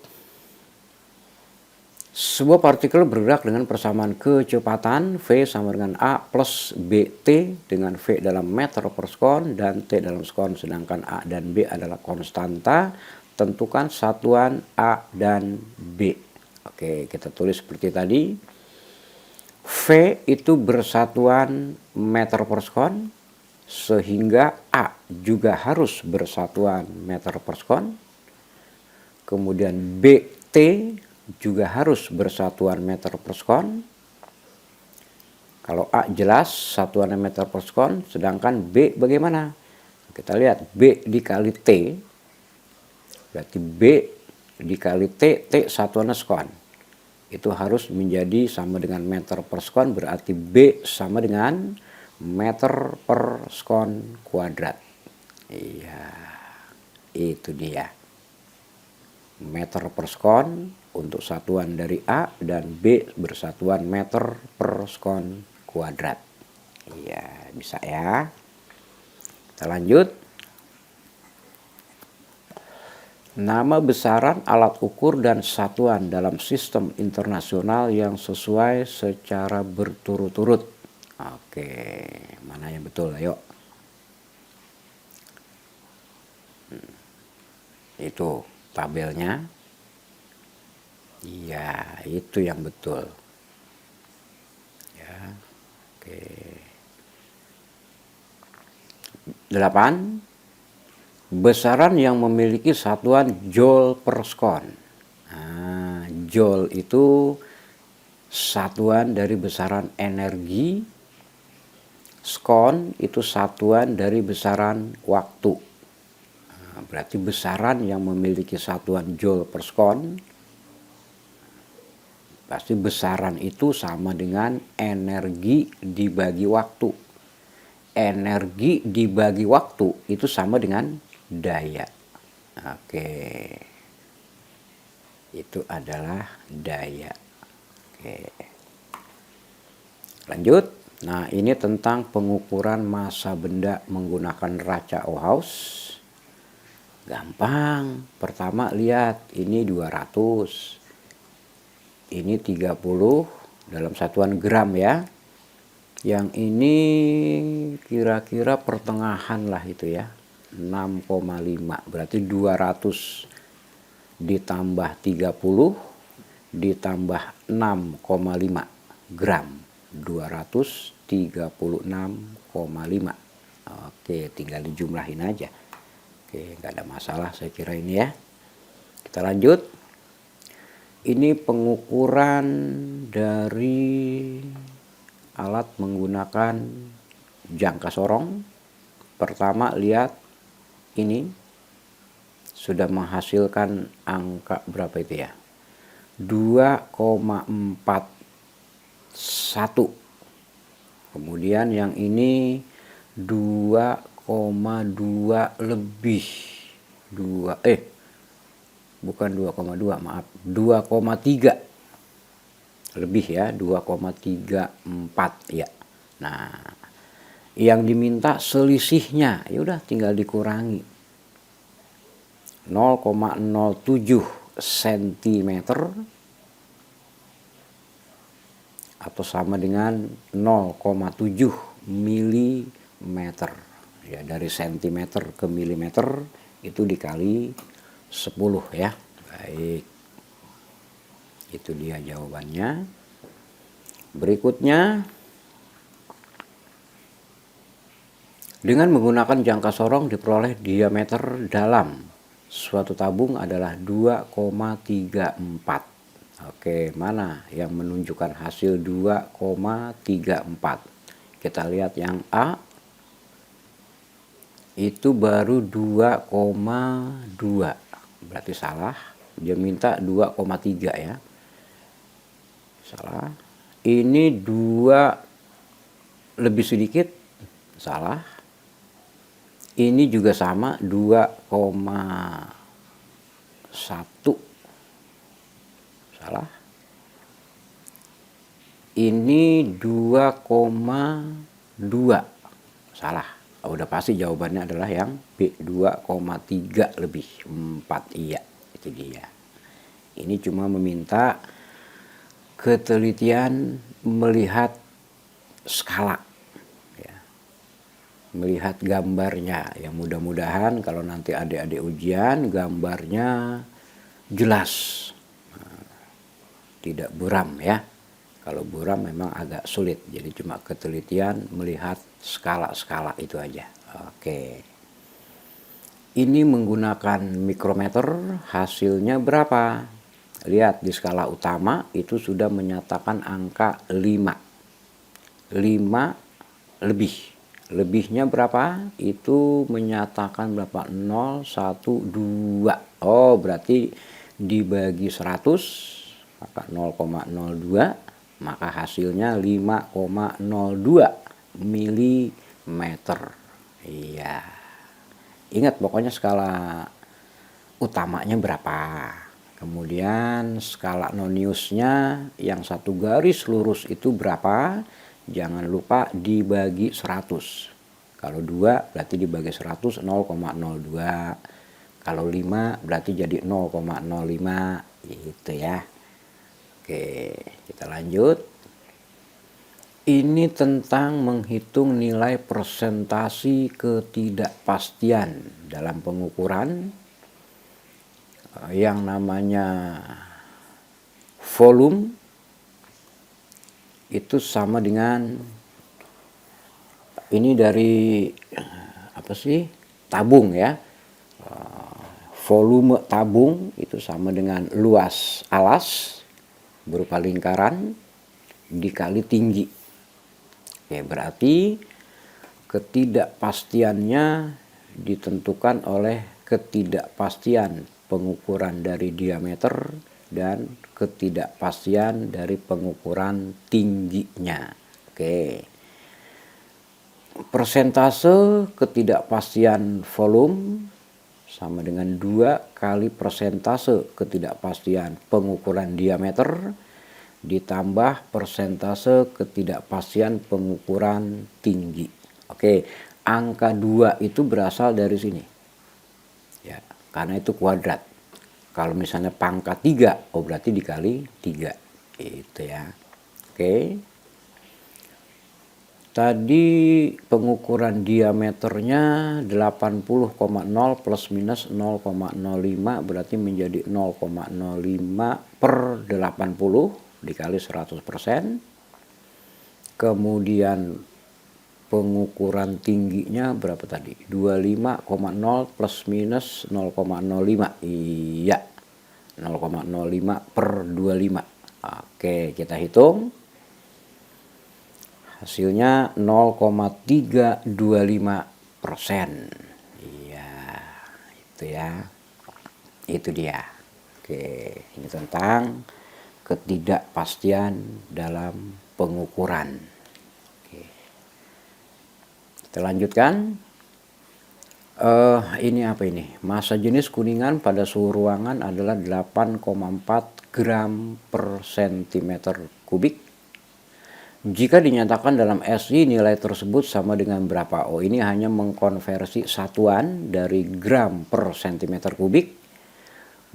Sebuah partikel bergerak dengan persamaan kecepatan V sama dengan A plus BT dengan V dalam meter per sekon dan T dalam sekon, sedangkan A dan B adalah konstanta. Tentukan satuan A dan B. Oke, kita tulis seperti tadi. V itu bersatuan meter per sekon, sehingga A juga harus bersatuan meter per sekon. Kemudian BT juga harus bersatuan meter per sekon. Kalau A jelas satuannya meter per sekon, sedangkan B bagaimana? Kita lihat B dikali T, berarti B dikali T, T satuannya sekon. Itu harus menjadi sama dengan meter per sekon, berarti B sama dengan meter per sekon kuadrat. Iya, itu dia. Meter per sekon untuk satuan dari A dan B bersatuan meter per sekon kuadrat. Iya, bisa ya. Kita lanjut. Nama besaran alat ukur dan satuan dalam sistem internasional yang sesuai secara berturut-turut. Oke, mana yang betul? Ayo. Itu tabelnya. Iya, itu yang betul. Ya, oke. 8. Besaran yang memiliki satuan joule per sekon. Nah, joule itu satuan dari besaran energi. Sekon itu satuan dari besaran waktu. Nah, berarti besaran yang memiliki satuan joule per sekon, pasti besaran itu sama dengan energi dibagi waktu. Energi dibagi waktu itu sama dengan daya. Oke. Itu adalah daya. Oke. Lanjut. Nah, ini tentang pengukuran massa benda menggunakan raca Ohaus. Gampang. Pertama lihat, ini 200. Ini 30 dalam satuan gram ya. Yang ini kira-kira pertengahan lah itu ya. 6,5. Berarti 200 ditambah 30 ditambah 6,5 gram. 236,5. Oke, tinggal dijumlahin aja. Oke, nggak ada masalah saya kira ini ya. Kita lanjut. Ini pengukuran dari alat menggunakan jangka sorong. Pertama lihat ini sudah menghasilkan angka berapa itu ya? 2,41. Kemudian yang ini 2,2 lebih. Bukan 2,2, maaf, 2,3 lebih ya, 2,34 ya. Nah, yang diminta selisihnya, ya udah tinggal dikurangi. 0,07 cm atau sama dengan 0,7 mm. Ya, dari sentimeter ke milimeter itu dikali 10 ya. Baik. Itu dia jawabannya. Berikutnya, dengan menggunakan jangka sorong diperoleh diameter dalam suatu tabung adalah 2,34. Oke, mana yang menunjukkan hasil 2,34? Kita lihat yang A. Itu baru 2,2. Berarti salah. Dia minta 2,3 ya. Salah. Ini 2 lebih sedikit. Salah. Ini juga sama 2,1. Salah. Ini 2,2. Salah. Udah pasti jawabannya adalah yang B, 2,3 lebih 4. Iya, itu dia. Ini cuma meminta ketelitian melihat skala. Melihat gambarnya, yang mudah-mudahan kalau nanti adik-adik ujian gambarnya jelas, tidak buram ya. Kalau buram memang agak sulit, jadi cuma ketelitian melihat skala-skala itu aja. Oke, ini menggunakan mikrometer, hasilnya berapa? Lihat di skala utama itu sudah menyatakan angka 5 lebih. Lebihnya berapa? Itu menyatakan berapa? 0, 1, 2. Oh, berarti dibagi 100, maka 0,02, maka hasilnya 5,02 mm. Iya. Ingat pokoknya skala utamanya berapa. Kemudian skala noniusnya yang satu garis lurus itu berapa? Jangan lupa dibagi 100. Kalau 2 berarti dibagi 100 0,02. Kalau 5 berarti jadi 0,05 gitu ya. Oke, kita lanjut. Ini tentang menghitung nilai persentasi ketidakpastian dalam pengukuran yang namanya volume. Itu sama dengan ini dari apa sih, tabung ya. Volume tabung itu sama dengan luas alas berupa lingkaran dikali tinggi. Oke, berarti ketidakpastiannya ditentukan oleh ketidakpastian pengukuran dari diameter dan ketidakpastian dari pengukuran tingginya. Oke. Persentase ketidakpastian volume sama dengan 2 kali persentase ketidakpastian pengukuran diameter ditambah persentase ketidakpastian pengukuran tinggi. Oke, angka 2 itu berasal dari sini. Ya, karena itu kuadrat. Kalau misalnya pangkat 3, oh berarti dikali 3. Itu ya. Oke. Tadi pengukuran diameternya 80,0 plus minus 0,05 berarti menjadi 0,05 per 80 dikali 100%. Kemudian pengukuran tingginya berapa tadi? 25,0 plus minus 0,05. Iya, 0,05 per 25. Oke, kita hitung. Hasilnya 0,325%. Iya, itu ya. Itu dia. Oke, ini tentang ketidakpastian dalam pengukuran. Oke. Kita lanjutkan. Ini apa ini? Massa jenis kuningan pada suhu ruangan adalah 8,4 gram per centimeter kubik. Jika dinyatakan dalam SI nilai tersebut sama dengan berapa? Oh, ini hanya mengkonversi satuan dari gram per centimeter kubik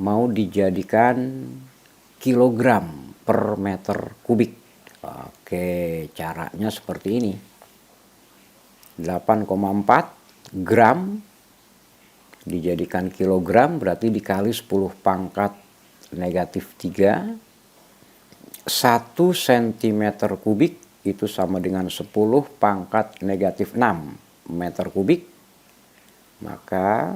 mau dijadikan kilogram per meter kubik. Oke, caranya seperti ini. 8,4 gram dijadikan kilogram berarti dikali 10 pangkat negatif 3. 1 cm kubik itu sama dengan 10 pangkat negatif 6 meter kubik. Maka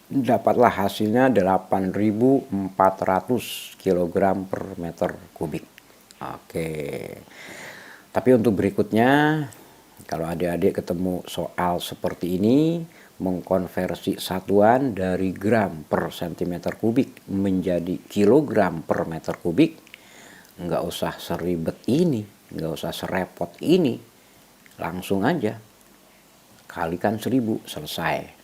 dapatlah hasilnya 8.400 kg per meter kubik. Oke. Tapi untuk berikutnya, kalau adik-adik ketemu soal seperti ini, mengkonversi satuan dari gram per centimeter kubik menjadi kilogram per meter kubik, nggak usah seribet ini, nggak usah serepot ini, langsung aja kalikan 1000, selesai.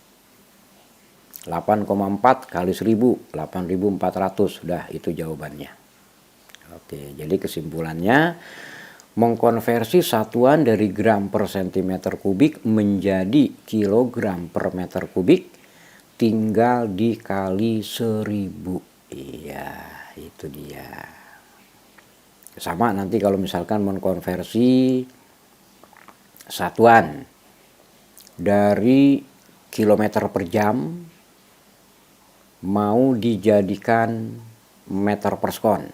8,4 kali 1000, 8.400, sudah itu jawabannya. Oke, jadi kesimpulannya, mengkonversi satuan dari gram per centimeter kubik menjadi kilogram per meter kubik tinggal dikali 1000. Iya, itu dia. Sama nanti kalau misalkan mengkonversi satuan dari kilometer per jam mau dijadikan meter per sekon.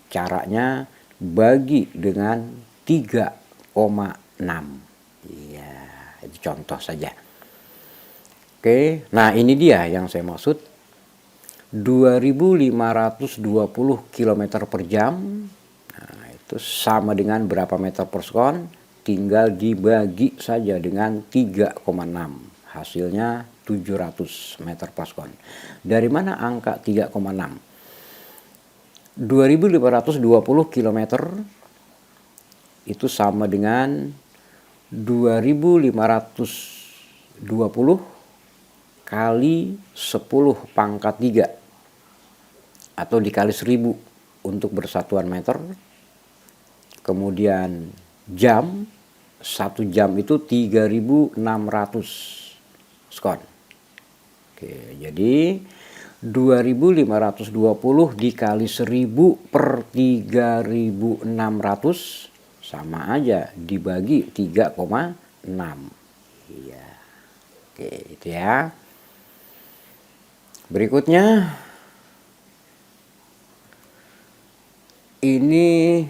Caranya bagi dengan 3,6. Iya, itu contoh saja. Oke, nah ini dia yang saya maksud. 2520 km per jam. Nah, itu sama dengan berapa meter per sekon? Tinggal dibagi saja dengan 3,6. Hasilnya 700 meter per sekon. Dari mana angka 3,6? 2520 km itu sama dengan 2520 kali 10 pangkat 3 atau dikali 1000 untuk bersatuan meter. Kemudian jam, 1 jam itu 3600 sekon. Oke, jadi 2520 dikali 1000 per 3600 sama aja dibagi 3,6. Iya. Oke, itu ya. Berikutnya ini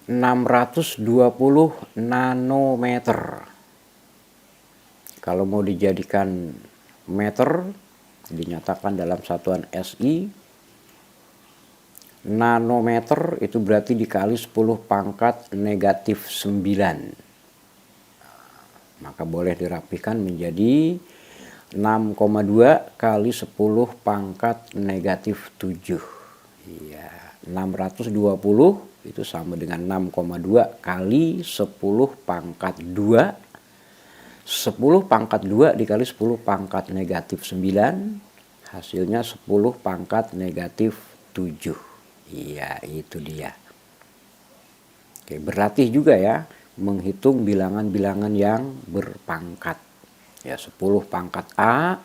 620 nanometer. Kalau mau dijadikan meter, dinyatakan dalam satuan SI, nanometer itu berarti dikali 10 pangkat negatif 9. Maka boleh dirapikan menjadi 6,2 kali 10 pangkat negatif 7. Iya, 620 itu sama dengan 6,2 kali 10 pangkat 2. 10 pangkat 2 dikali 10 pangkat negatif 9. Hasilnya 10 pangkat negatif 7. Iya, itu dia. Oke, berlatih juga ya menghitung bilangan-bilangan yang berpangkat. Ya, 10 pangkat A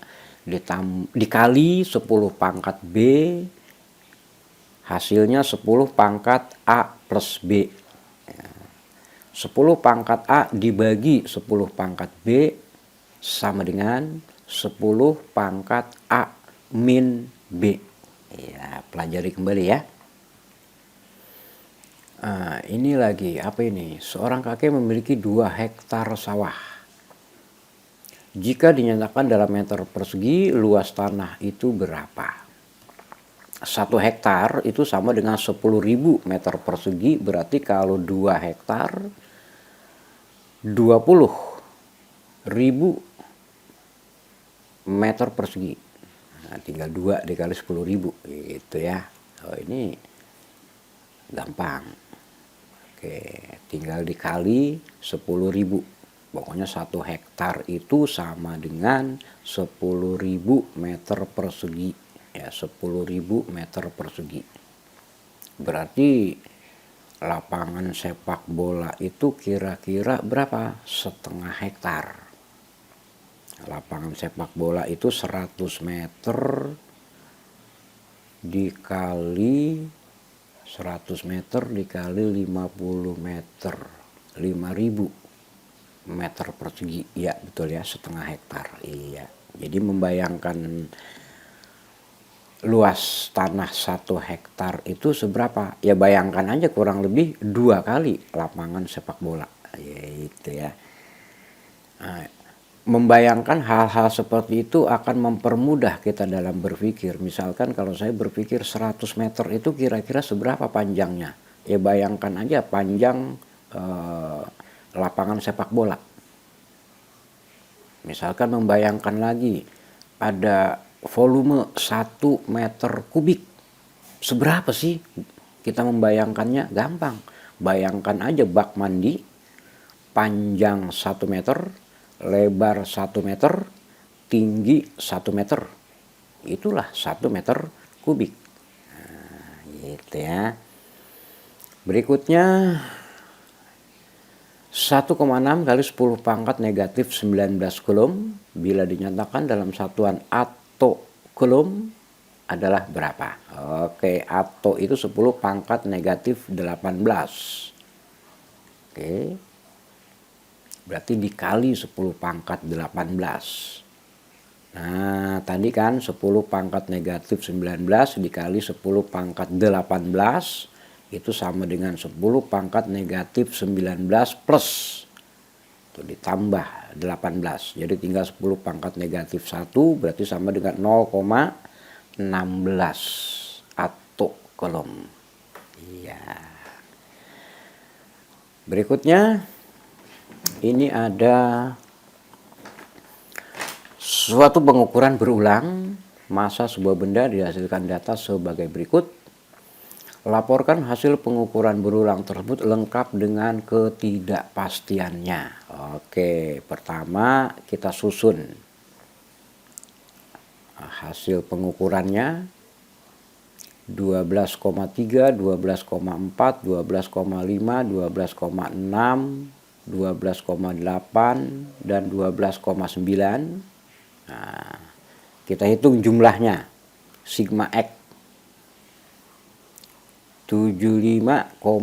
dikali 10 pangkat B. Hasilnya 10 pangkat A plus B. 10 pangkat A dibagi 10 pangkat B sama dengan 10 pangkat A min B. Ya, pelajari kembali ya. Ini lagi, apa ini? Seorang kakek memiliki 2 hektar sawah. Jika dinyatakan dalam meter persegi, luas tanah itu berapa? 1 hektar itu sama dengan 10.000 meter persegi, berarti kalau 2 hektar 20.000 meter persegi. Nah, tinggal 2 dikali 10.000 gitu ya. Oh, ini gampang. Oke, tinggal dikali 10.000. Pokoknya 1 hektar itu sama dengan 10.000 meter persegi. Ya, 10.000 meter persegi. Berarti lapangan sepak bola itu kira-kira berapa? 1/2 hektar. Lapangan sepak bola itu 100 meter dikali 100 meter dikali 50 meter, 5.000 meter persegi. Ya betul ya, setengah hektar. Iya. Jadi membayangkan luas tanah 1 hektar itu seberapa? Ya bayangkan aja kurang lebih 2 kali lapangan sepak bola. Ya itu ya. Nah, membayangkan hal-hal seperti itu akan mempermudah kita dalam berpikir. Misalkan kalau saya berpikir 100 meter itu kira-kira seberapa panjangnya? Ya bayangkan aja panjang lapangan sepak bola. Misalkan membayangkan lagi ada volume 1 meter kubik. Seberapa sih? Kita membayangkannya gampang. Bayangkan aja bak mandi panjang 1 meter, lebar 1 meter, tinggi 1 meter. Itulah 1 meter kubik. Nah, gitu ya. Berikutnya 1,6 kali 10 pangkat negatif 19 coulomb bila dinyatakan dalam satuan atto coulomb adalah berapa? Oke, atto itu 10 pangkat negatif 18. Oke. Berarti dikali 10 pangkat 18. Nah, tadi kan 10 pangkat negatif 19 dikali 10 pangkat 18 itu sama dengan 10 pangkat negatif 19 plus itu ditambah 18. Jadi tinggal 10 pangkat negatif 1 berarti sama dengan 0,16 atto coulomb. Iya. Berikutnya ini ada suatu pengukuran berulang massa sebuah benda dihasilkan data sebagai berikut. Laporkan hasil pengukuran berulang tersebut lengkap dengan ketidakpastiannya. Oke, pertama kita susun hasil pengukurannya 12,3, 12,4, 12,5, 12,6, 12,8 dan 12,9. Nah, kita hitung jumlahnya. Sigma X 75,50.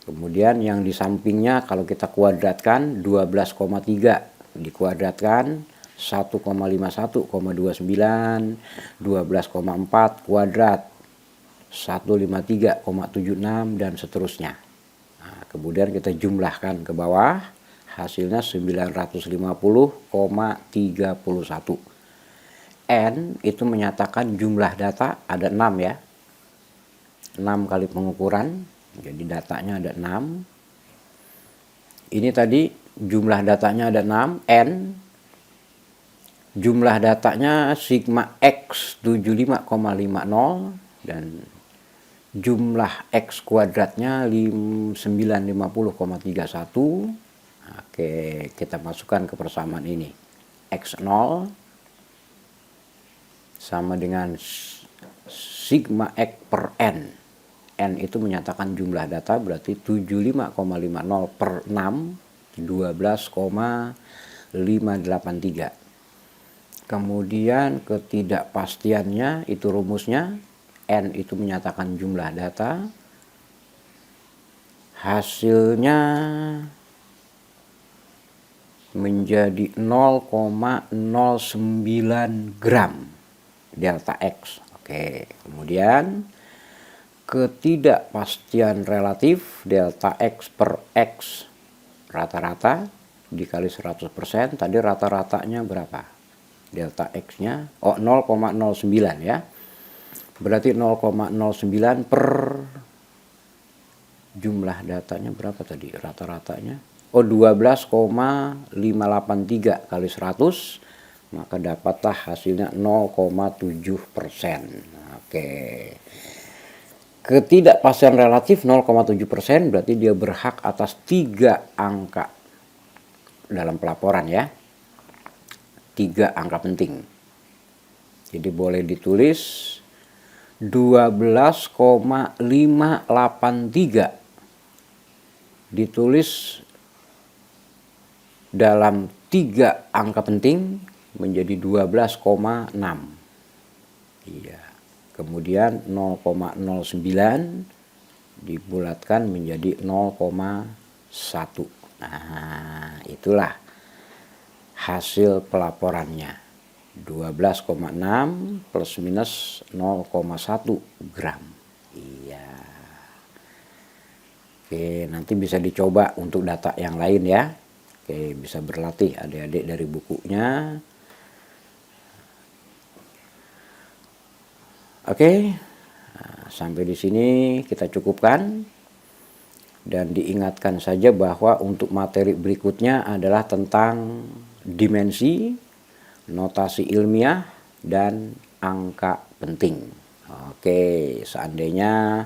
Kemudian yang di sampingnya kalau kita kuadratkan 12,3 dikuadratkan 1,51,29, 12,4 kuadrat 153,76 dan seterusnya. Nah, kemudian kita jumlahkan ke bawah, hasilnya 950,31. N itu menyatakan jumlah data ada 6 ya. 6 kali pengukuran, jadi datanya ada 6. Ini tadi jumlah datanya ada 6, N. Jumlah datanya sigma X 75,50 dan jumlah X kuadratnya 950,31. Oke, kita masukkan ke persamaan ini. X0 sama dengan sigma X per N. N itu menyatakan jumlah data berarti 75,50 per 6, 12,583. Kemudian ketidakpastiannya itu rumusnya, N itu menyatakan jumlah data, hasilnya menjadi 0,09 gram delta X. Oke, kemudian ketidakpastian relatif delta X per X rata-rata dikali 100%. Tadi rata-ratanya berapa? Delta X-nya 0,09 ya. Berarti 0,09 per jumlah datanya berapa tadi? Rata-ratanya 12,583 kali 100, maka dapatlah hasilnya 0,7%. Oke. Ketidakpastian relatif 0,7% berarti dia berhak atas 3 angka dalam pelaporan ya. 3 angka penting. Jadi boleh ditulis 12,583 ditulis dalam 3 angka penting menjadi 12,6. Iya. Kemudian 0,09 dibulatkan menjadi 0,1. Nah, itulah hasil pelaporannya. 12,6 plus minus 0,1 gram. Iya. Oke, nanti bisa dicoba untuk data yang lain ya. Oke, bisa berlatih adik-adik dari bukunya. Oke, nah, sampai di sini kita cukupkan. Dan diingatkan saja bahwa untuk materi berikutnya adalah tentang dimensi, notasi ilmiah, dan angka penting. Oke, seandainya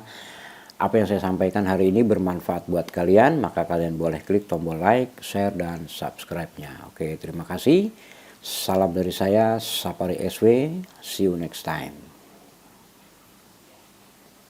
apa yang saya sampaikan hari ini bermanfaat buat kalian, maka kalian boleh klik tombol like, share, dan subscribe-nya. Oke, terima kasih. Salam dari saya, Sapari SW. See you next time.